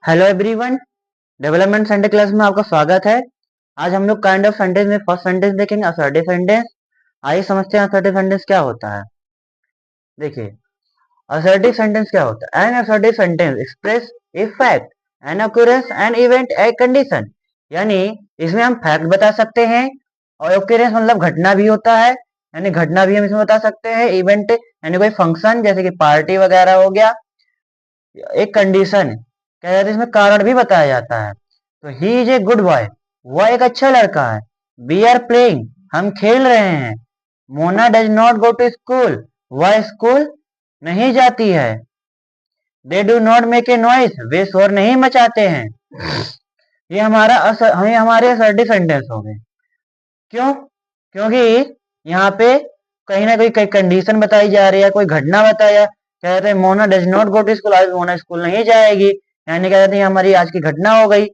Hello everyone. Development sentence class में आपका स्वागत है। आज हम लोग काइंड ऑफ सेंटेंस में फर्स्ट सेंटेंस देखेंगे, असर्टिव सेंटेंस। आइए समझते हैं असर्टिव सेंटेंस क्या होता है। देखिए, असर्टिव सेंटेंस क्या होता है। An assertive sentence express a fact, an occurrence, an event, a condition. यानी इसमें हम फैक्ट बता सकते हैं और occurrence मतलब घटना भी होता है, यानी घटना भी हम इसमें बता सकते हैं। इवेंट यानी कोई फंक्शन जैसे कि पार्टी वगैरह हो गया। एक कंडीशन क्या जाता है, इसमें कारण भी बताया जाता है। तो he is a good boy, वह एक अच्छा लड़का है। वी आर प्लेइंग, हम खेल रहे हैं। Mona does not go to school, वह स्कूल नहीं जाती है। They do not make a noise, वे शोर नहीं मचाते हैं। ये हमारे असर्टिव सेंटेंस हो गए। क्यों? क्योंकि यहाँ पे कहीं ना कहीं कंडीशन बताई जा रही है, कोई घटना बताया। कहते हैं Mona does not go to school, आज मोना स्कूल नहीं जाएगी। यानी कहते हैं हमारी आज की घटना हो गई।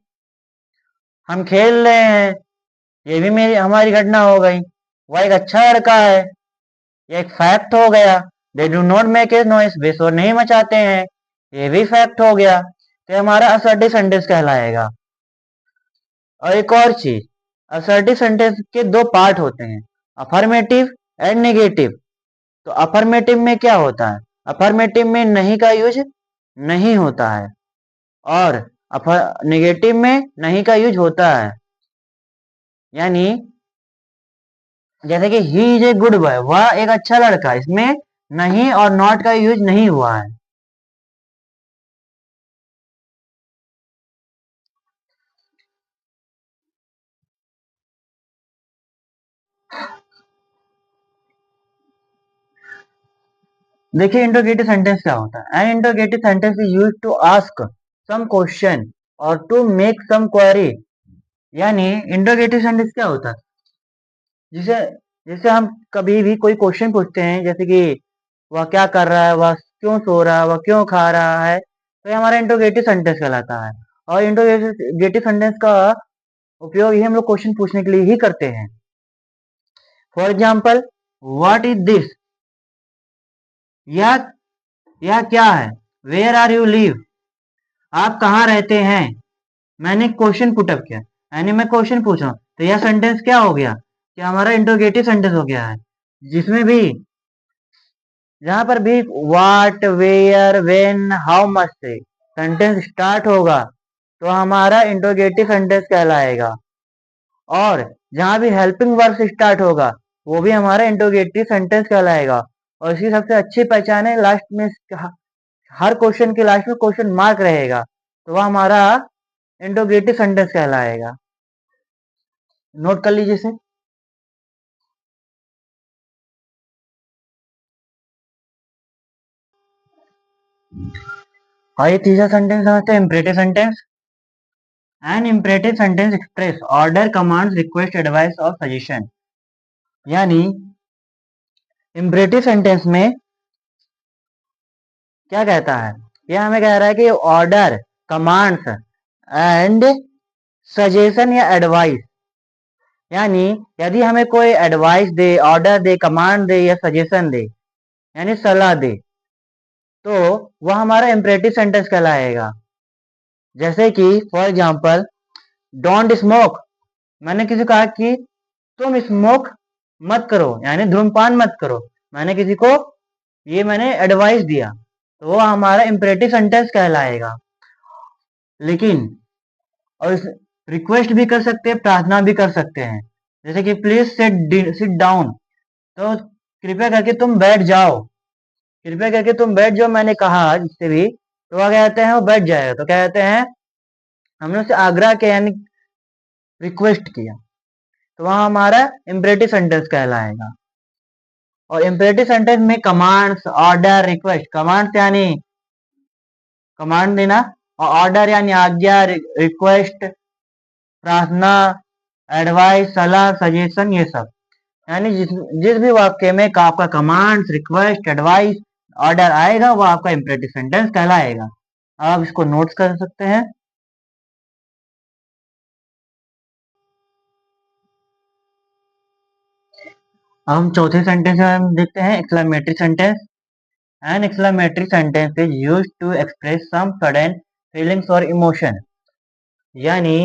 हम खेल रहे हैं, ये भी मेरी हमारी घटना हो गई। वह एक अच्छा लड़का है, ये एक फैक्ट हो गया। They do not make a noise, वे शोर नहीं मचाते हैं, ये भी फैक्ट हो गया। तो हमारा असर्टिव सेंटेंस कहलाएगा। और एक और चीज, असर्टिव सेंटेंस के दो पार्ट होते हैं, अफर्मेटिव एंड नेगेटिव। तो अफर्मेटिव में क्या होता है, अफर्मेटिव में नहीं का यूज नहीं होता है, और नेगेटिव में नहीं का यूज होता है। यानी जैसे कि he is a good boy, वह एक अच्छा लड़का, इसमें नहीं और नॉट का यूज नहीं हुआ है। देखिए इंट्रोगेटिव सेंटेंस क्या होता है। An interrogative sentence is use to ask some question और टू मेक सम क्वेरी। यानी इंट्रोगेटिव सेंटेंस क्या होता है, जिसे जिसे हम कभी भी कोई क्वेश्चन पूछते हैं, जैसे कि वह क्या कर रहा है, वह क्यों सो रहा है, वह क्यों खा रहा है, तो ये हमारा इंट्रोगेटिव सेंटेंस कहलाता है। और इंट्रोगेटिव सेंटेंस का उपयोग ही हम लोग क्वेश्चन पूछने के लिए ही करते हैं। For example, what is this, यह यह क्या है। वेयर आर यू लिव, आप कहाँ रहते हैं। मैंने क्वेश्चन पुटअप किया, यानी मैं क्वेश्चन पूछ रहा हूँ, तो यह सेंटेंस क्या हो गया, कि हमारा इंट्रोगेटिव सेंटेंस हो गया है। जिसमें भी जहां पर भी what, where, when, how much से सेंटेंस स्टार्ट होगा तो हमारा इंट्रोगेटिव सेंटेंस कहलाएगा। और जहां भी हेल्पिंग वर्ब से स्टार्ट होगा वो भी हमारा इंट्रोगेटिव सेंटेंस कहलाएगा। और इसकी सबसे अच्छी पहचान है, लास्ट में हर क्वेश्चन के लास्ट में क्वेश्चन मार्क रहेगा, तो वह हमारा इंट्रोगेटिव सेंटेंस कहलाएगा। नोट कर लीजिए इसे। और ये तीसरा सेंटेंस समझते हैं, imperative sentence. An imperative sentence express order, commands, request, advice और सजेशन। यानी इंपरेटिव सेंटेंस में क्या कहता है, यह हमें कह रहा है कि ऑर्डर, कमांड्स एंड सजेशन या एडवाइस। यानी यदि हमें कोई एडवाइस दे, ऑर्डर दे, कमांड दे या सजेशन दे, यानी सलाह दे, तो वह हमारा इंपरेटिव सेंटेंस कहलाएगा। जैसे कि फॉर एग्जांपल, डोंट स्मोक, मैंने किसी को कहा कि तुम स्मोक मत करो, यानी धूम्रपान मत करो। मैंने एडवाइस दिया, तो वो हमारा इंपरेटिव सेंटेंस कहलाएगा। लेकिन और रिक्वेस्ट भी कर सकते हैं, प्रार्थना भी कर सकते हैं। जैसे कि प्लीज सिट डाउन, तो कृपया करके तुम बैठ जाओ, कृपया करके तुम बैठ जाओ, मैंने कहा जिससे भी, तो वह कहते हैं वो बैठ जाएगा, तो कहते हैं हमने उससे आग्रह किया, यानी रिक्वेस्ट किया, तो वह हमारा इंपरेटिव सेंटेंस कहलाएगा। और इंपरेटिव सेंटेंस में कमांड्स, ऑर्डर, रिक्वेस्ट, कमांड्स यानी कमांड देना, और ऑर्डर यानी आज्ञा, रिक्वेस्ट प्रार्थना, एडवाइस सलाह, सजेशन, ये सब। यानी जिस भी वाक्य में आपका कमांड्स, रिक्वेस्ट, एडवाइस, ऑर्डर आएगा वो आपका इंपरेटिव सेंटेंस कहलाएगा। आप इसको नोट्स कर सकते हैं। अब हम चौथे सेंटेंस में देखते हैं, exclamatory sentence. An exclamatory sentence is used to express some sudden feelings और इमोशन। यानी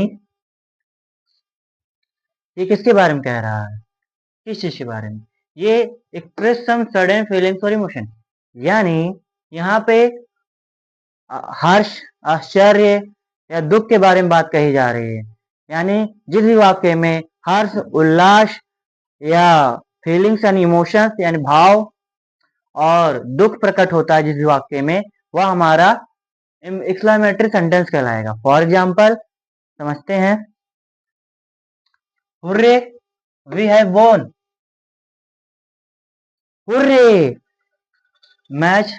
ये किसके बारे में कह रहा है, किस चीज के बारे में? ये एक्सप्रेस सम सडन फीलिंग्स और इमोशन, यानी यहाँ पे हर्ष, आश्चर्य या दुख के बारे में बात कही जा रही है। यानी जिस भी वाक्य में हर्ष, उल्लास या फीलिंग्स यानी इमोशंस यानी भाव और दुख प्रकट होता है जिस भी वाक्य में, वह हमारा एक्सक्लेमेटरी सेंटेंस कहलाएगा। फॉर एग्जाम्पल समझते हैं, hurray we have won. Hurray match,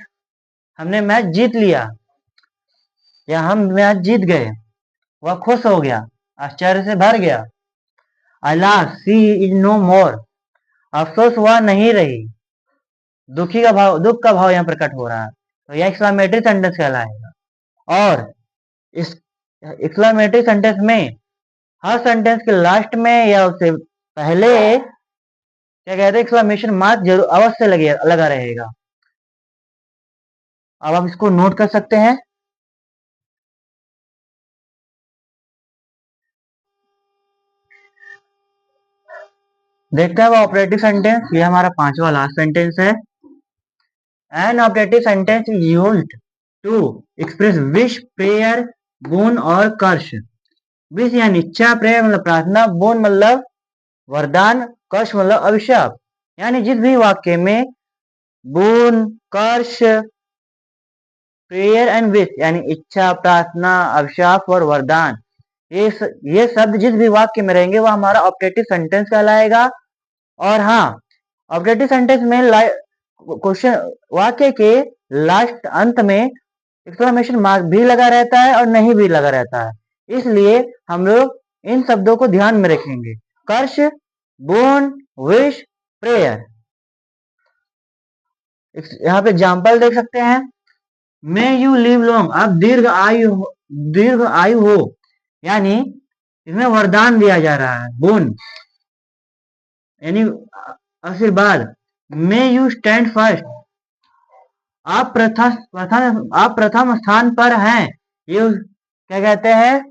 हमने मैच जीत लिया या हम मैच जीत गए। वह खुश हो गया, आश्चर्य से भर गया। अलास सी इज नो मोर, अफसोस वह नहीं रही। दुखी का भाव, दुख का भाव यहाँ प्रकट हो रहा है, तो यह एक्सक्लेमेटरी सेंटेंस कहलाएगा। और इस एक्सक्लेमेटरी सेंटेंस में हर सेंटेंस के लास्ट में या उससे पहले क्या कहते हैं, एक्सक्लेमेशन मार्क जरूर अवश्य लगा रहेगा। अब आप इसको नोट कर सकते हैं। देखते हैं ऑपरेटिव सेंटेंस, ये हमारा पांचवा लास्ट सेंटेंस है। An operative sentence is used to express wish, prayer, boon और कर्ष। विश यानी इच्छा, प्रेयर मतलब प्रार्थना, बोन मतलब वरदान, कर्ष मतलब अभिशाप। यानी जिस भी वाक्य में बोन, कर्ष, प्रेयर एंड विश यानी इच्छा, प्रार्थना, अभिशाप और वरदान, ये शब्द जिस भी वाक्य में रहेंगे वह हमारा ऑपरेटिव सेंटेंस कहलाएगा। और हाँ, ऑपरेटिव सेंटेंस में क्वेश्चन वाक्य के लास्ट अंत में एक्सक्लेमेशन मार्क भी लगा रहता है और नहीं भी लगा रहता है, इसलिए हम लोग इन शब्दों को ध्यान में रखेंगे। कर्ष, बोन, विश, प्रेयर। यहाँ पे एग्जाम्पल देख सकते हैं, मे यू लिव लॉन्ग, आप दीर्घ आयु हो, यानी इसमें वरदान दिया जा रहा है। बोन यानी आशीर्वाद। मे यू स्टैंड फर्स्ट, आप प्रथम स्थान पर हैं। ये क्या कहते हैं,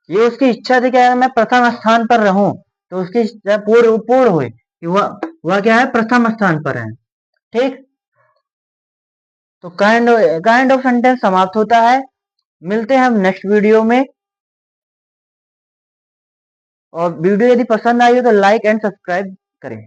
ये उसकी इच्छा थी क्या, मैं प्रथम स्थान पर रहूं, तो उसकी इच्छा पूर्ण हुई कि वह क्या है, प्रथम स्थान पर है। ठीक, तो काइंड ऑफ सेंटेंस समाप्त होता है। मिलते हैं हम नेक्स्ट वीडियो में। और वीडियो यदि पसंद आई हो तो लाइक एंड सब्सक्राइब करें।